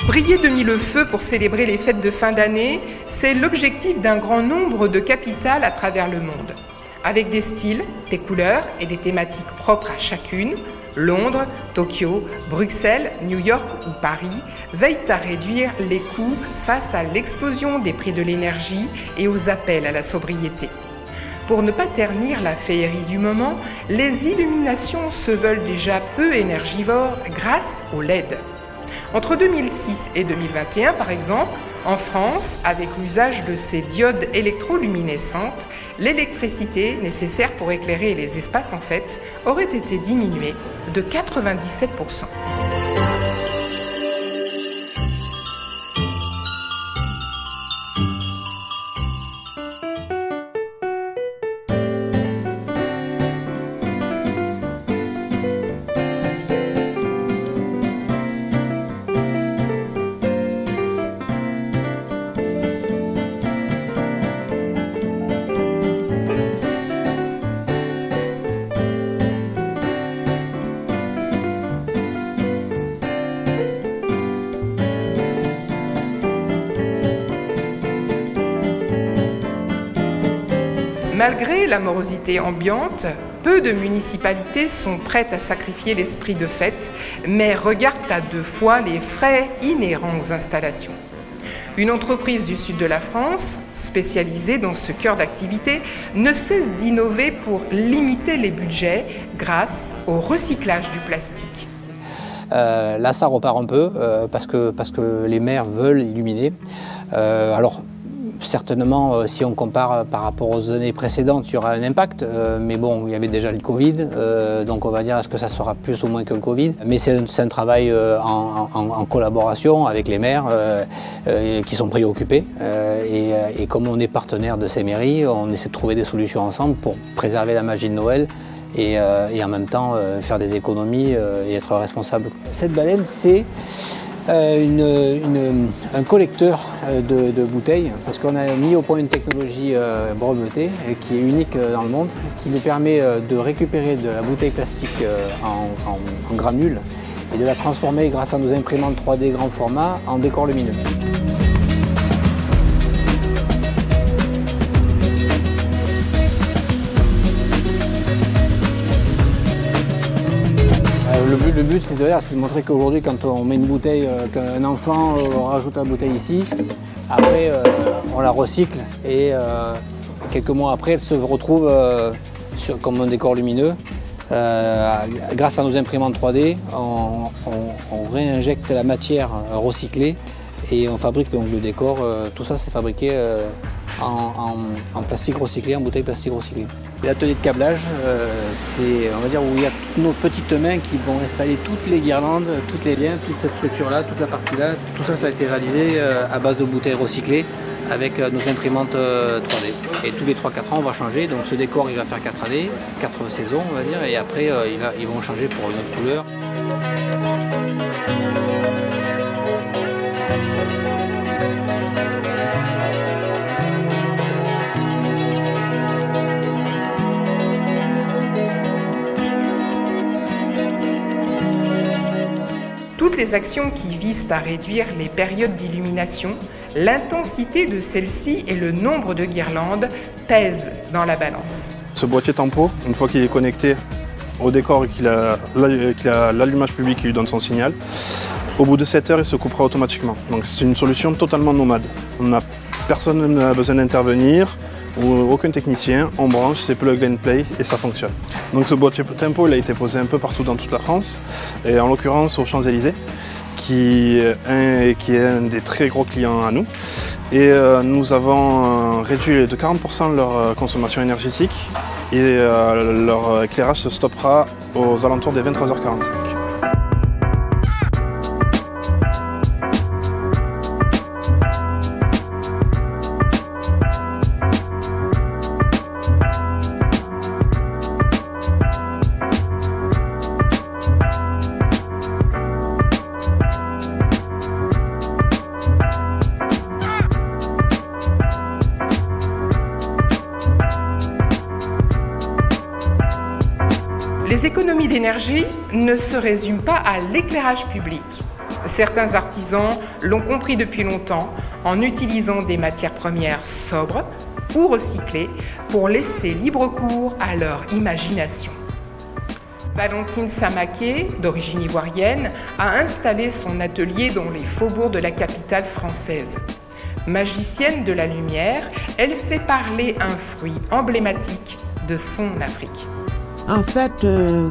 Briller de mille feux pour célébrer les fêtes de fin d'année, c'est l'objectif d'un grand nombre de capitales à travers le monde. Avec des styles, des couleurs et des thématiques propres à chacune, Londres, Tokyo, Bruxelles, New York ou Paris veillent à réduire les coûts face à l'explosion des prix de l'énergie et aux appels à la sobriété. Pour ne pas ternir la féerie du moment, les illuminations se veulent déjà peu énergivores grâce au LED. Entre 2006 et 2021, par exemple, en France, avec l'usage de ces diodes électroluminescentes, l'électricité nécessaire pour éclairer les espaces en fête aurait été diminuée de 97%. Malgré la morosité ambiante, peu de municipalités sont prêtes à sacrifier l'esprit de fête, mais regardent à deux fois les frais inhérents aux installations. Une entreprise du sud de la France, spécialisée dans ce cœur d'activité, ne cesse d'innover pour limiter les budgets grâce au recyclage du plastique. Là, ça repart un peu parce que les maires veulent illuminer. Alors, certainement, si on compare par rapport aux années précédentes, il y aura un impact. Mais bon, il y avait déjà le Covid, donc on va dire est-ce que ça sera plus ou moins que le Covid. Mais c'est un travail en collaboration avec les maires qui sont préoccupés. Et comme on est partenaire de ces mairies, on essaie de trouver des solutions ensemble pour préserver la magie de Noël. Et en même temps faire des économies et être responsable. Cette baleine, c'est un collecteur de bouteilles, parce qu'on a mis au point une technologie brevetée qui est unique dans le monde, qui nous permet de récupérer de la bouteille plastique en granules et de la transformer grâce à nos imprimantes 3D grand format en décor lumineux. Le but, c'est de montrer qu'aujourd'hui, quand on met une bouteille, qu'un enfant rajoute la bouteille ici, après on la recycle et quelques mois après, elle se retrouve comme un décor lumineux. Grâce à nos imprimantes 3D, on réinjecte la matière recyclée et on fabrique donc le décor. Tout ça, c'est fabriqué en plastique recyclé, en bouteille plastique recyclée. L'atelier de câblage, c'est, on va dire, où il y a toutes nos petites mains qui vont installer toutes les guirlandes, tous les liens, toute cette structure-là, toute la partie-là. Tout ça, ça a été réalisé à base de bouteilles recyclées avec nos imprimantes 3D. Et tous les 3-4 ans, on va changer. Donc ce décor, il va faire 4 années, 4 saisons, on va dire, et après, ils vont changer pour une autre couleur. Toutes les actions qui visent à réduire les périodes d'illumination, l'intensité de celles-ci et le nombre de guirlandes pèsent dans la balance. Ce boîtier tempo, une fois qu'il est connecté au décor et qu'il a l'allumage public qui lui donne son signal, au bout de 7 heures, il se coupera automatiquement. Donc c'est une solution totalement nomade. Personne n'a besoin d'intervenir, ou aucun technicien, on branche, c'est plug and play et ça fonctionne. Donc ce boîtier tempo, il a été posé un peu partout dans toute la France, et en l'occurrence aux Champs-Élysées, qui est un des très gros clients à nous. Et nous avons réduit de 40% leur consommation énergétique et leur éclairage se stoppera aux alentours des 23h45. d'énergie ne se résume pas à l'éclairage public. Certains artisans l'ont compris depuis longtemps en utilisant des matières premières sobres ou recyclées pour laisser libre cours à leur imagination. Valentine Samaké, d'origine ivoirienne, a installé son atelier dans les faubourgs de la capitale française. Magicienne de la lumière, elle fait parler un fruit emblématique de son Afrique. En fait,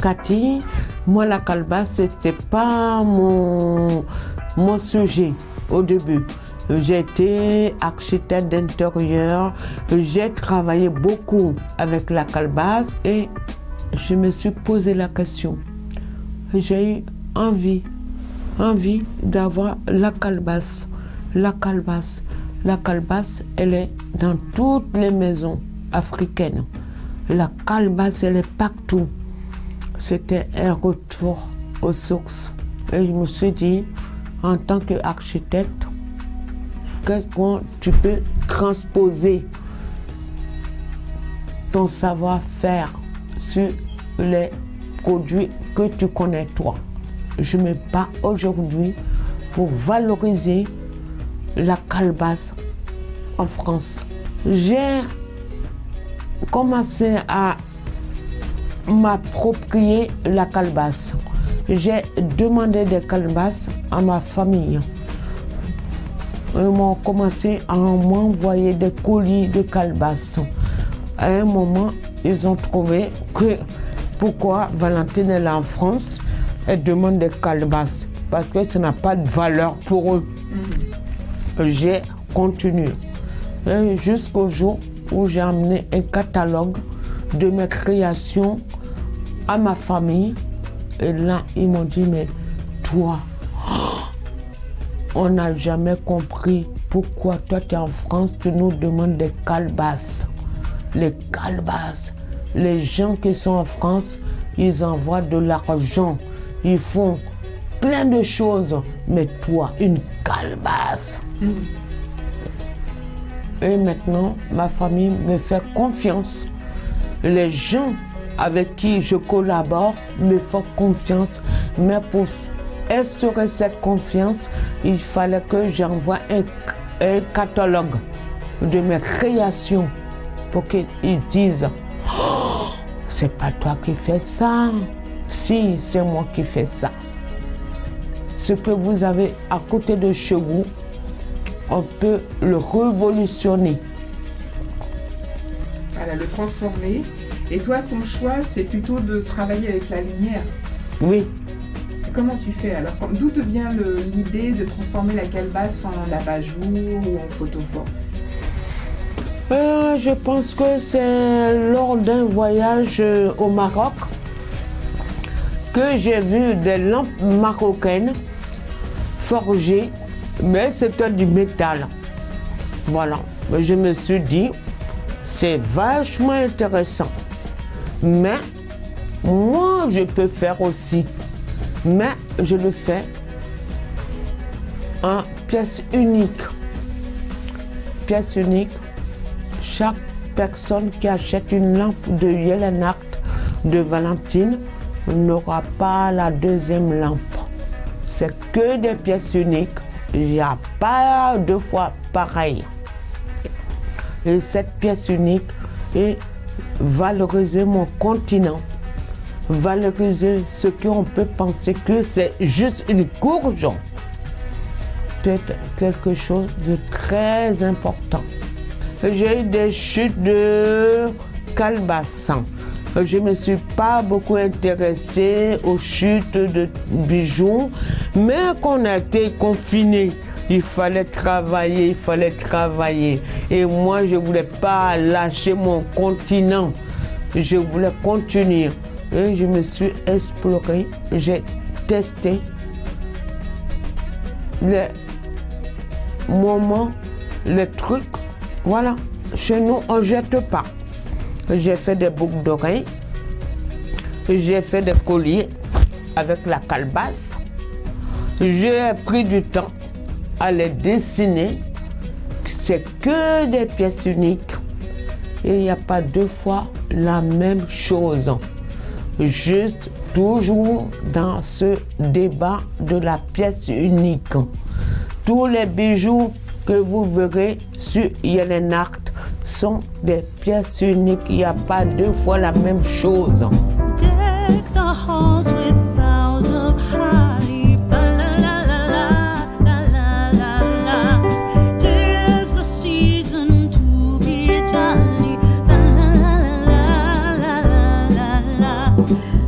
Cathy, moi la calebasse, c'était pas mon sujet au début. J'ai été architecte d'intérieur, j'ai travaillé beaucoup avec la calebasse et je me suis posé la question. J'ai eu envie d'avoir la calebasse. La calebasse, elle est dans toutes les maisons africaines. La calebasse, elle est partout. C'était un retour aux sources. Et je me suis dit, en tant qu'architecte, qu'est-ce que tu peux transposer ton savoir-faire sur les produits que tu connais toi. Je me bats aujourd'hui pour valoriser la calebasse en France. J'ai commencé à m'approprier la calebasse. J'ai demandé des calebasses à ma famille. Ils m'ont commencé à m'envoyer des colis de calebasses. À un moment, ils ont trouvé que pourquoi Valentine est là en France, elle demande des calebasses parce que ça n'a pas de valeur pour eux. J'ai continué jusqu'au jour où j'ai amené un catalogue de mes créations à ma famille. Et là, ils m'ont dit, mais toi, on n'a jamais compris pourquoi toi, tu es en France, tu nous demandes des calebasses. Les calebasses. Les gens qui sont en France, ils envoient de l'argent. Ils font plein de choses. Mais toi, une calebasse. Et maintenant, ma famille me fait confiance. Les gens avec qui je collabore me font confiance. Mais pour instaurer cette confiance, il fallait que j'envoie un catalogue de mes créations pour qu'ils disent oh, c'est pas toi qui fais ça. Si, c'est moi qui fais ça. Ce que vous avez à côté de chez vous, on peut le révolutionner. Voilà, le transformer. Et toi, ton choix, c'est plutôt de travailler avec la lumière. Oui. Comment tu fais alors? D'où te vient l'idée de transformer la calebasse en abat-jour ou en photophore? Je pense que c'est lors d'un voyage au Maroc que j'ai vu des lampes marocaines forgées, mais c'était du métal. Voilà, je me suis dit, c'est vachement intéressant. Mais moi, je peux faire aussi. Mais je le fais en pièce unique. Pièce unique. Chaque personne qui achète une lampe de Yelena de Valentine n'aura pas la deuxième lampe. C'est que des pièces uniques. Il n'y a pas deux fois pareil. Et cette pièce unique est valoriser mon continent. Valoriser ce qu'on peut penser que c'est juste une courge. C'est quelque chose de très important. J'ai eu des chutes de calebasse. Je ne me suis pas beaucoup intéressée aux chutes de bijoux, mais qu'on a été confinés, il fallait travailler. Et moi, je ne voulais pas lâcher mon continent. Je voulais continuer. Et je me suis explorée, j'ai testé les moments, les trucs. Voilà, chez nous, on ne jette pas. J'ai fait des boucles d'oreilles, j'ai fait des colliers avec la calebasse. J'ai pris du temps à les dessiner. C'est que des pièces uniques. Et il n'y a pas deux fois la même chose. Juste toujours dans ce débat de la pièce unique. Tous les bijoux que vous verrez sur Yellennacht sont des pièces uniques. Il n'y a pas deux fois la même chose. Deck the halls with boughs of holly, la la la la la la la. 'Tis the season to be jolly, la la la la la la la.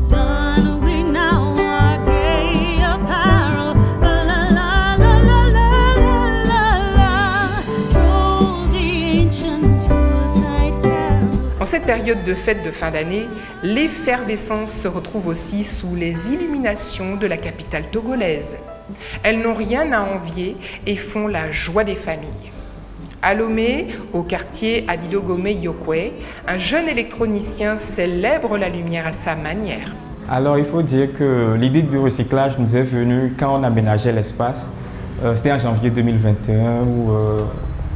Don we now our gay apparel, la la la la la la la la. Troll the ancient Yuletide carol. En cette période de fête de fin d'année, l'effervescence se retrouve aussi sous les illuminations de la capitale togolaise. Elles n'ont rien à envier et font la joie des familles. À Lomé, au quartier Adidogomé-Yokwe, un jeune électronicien célèbre la lumière à sa manière. Alors il faut dire que l'idée du recyclage nous est venue quand on aménageait l'espace. C'était en janvier 2021 où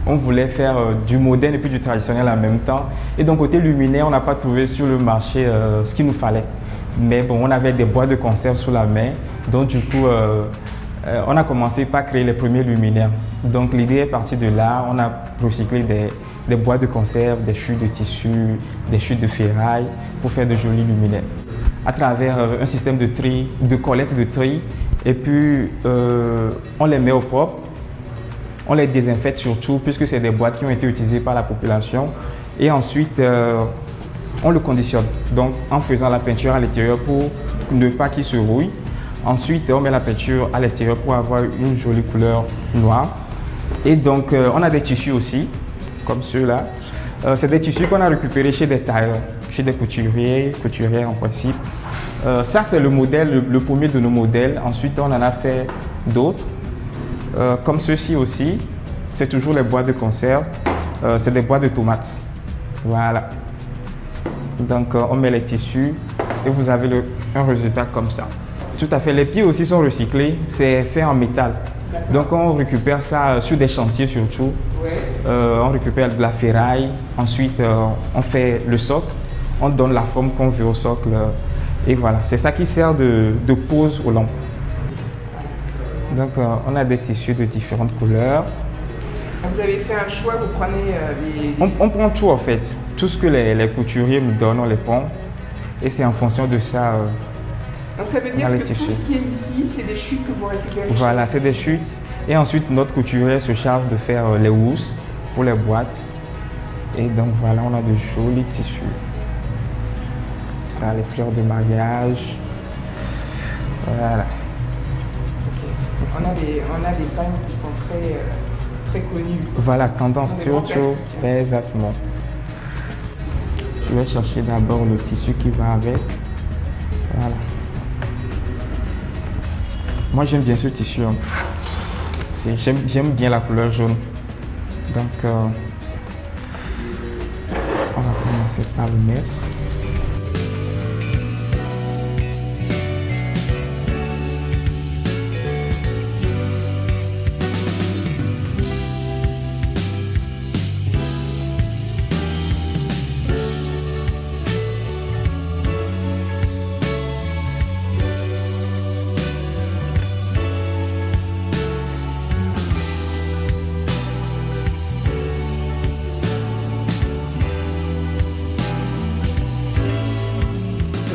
on voulait faire du moderne et puis du traditionnel en même temps. Et donc côté luminaire, on n'a pas trouvé sur le marché ce qu'il nous fallait. Mais bon, on avait des boîtes de conserve sous la main. Donc du coup, on a commencé par créer les premiers luminaires. Donc l'idée est partie de là. On a recyclé des boîtes de conserve, des chutes de tissu, des chutes de ferraille pour faire de jolis luminaires. À travers un système de tri, de collecte de tri. Et puis, on les met au propre. On les désinfecte surtout puisque c'est des boîtes qui ont été utilisées par la population. Et ensuite, on le conditionne. Donc, en faisant la peinture à l'intérieur pour ne pas qu'il se rouille. Ensuite, on met la peinture à l'extérieur pour avoir une jolie couleur noire. Et donc, on a des tissus aussi, comme ceux-là. C'est des tissus qu'on a récupérés chez des tailleurs, chez des couturières en principe. Ça, c'est le modèle, le premier de nos modèles. Ensuite, on en a fait d'autres. Comme ceux-ci aussi, c'est toujours les boîtes de conserve, c'est des boîtes de tomates. Voilà. Donc on met les tissus et vous avez un résultat comme ça. Tout à fait, les pieds aussi sont recyclés, c'est fait en métal. Donc on récupère ça sur des chantiers surtout. On récupère de la ferraille, ensuite on fait le socle, on donne la forme qu'on veut au socle et voilà. C'est ça qui sert de pose aux lampes. Donc on a des tissus de différentes couleurs. Vous avez fait un choix, vous prenez des... On prend tout en fait. Tout ce que les couturiers nous donnent, on les prend. Et c'est en fonction de ça. Donc ça veut dire que tout ce qui est ici, c'est des chutes que vous récupérez. Voilà, c'est des chutes. Et ensuite, notre couturier se charge de faire les housses pour les boîtes. Et donc voilà, on a de jolis tissus. Ça, les fleurs de mariage. Voilà. On a des pagnes qui sont très connues. Voilà, tendance surtout. Exactement. Je vais chercher d'abord le tissu qui va avec. Voilà. Moi, j'aime bien ce tissu. J'aime bien la couleur jaune. Donc, on va commencer par le mettre.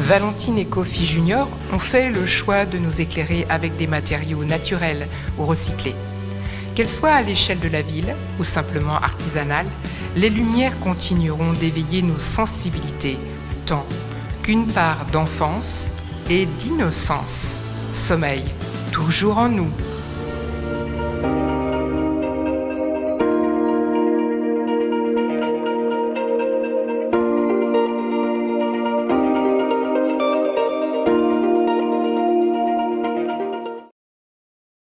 Valentine et Kofi Junior ont fait le choix de nous éclairer avec des matériaux naturels ou recyclés. Qu'elles soient à l'échelle de la ville ou simplement artisanales, les lumières continueront d'éveiller nos sensibilités tant qu'une part d'enfance et d'innocence sommeille toujours en nous.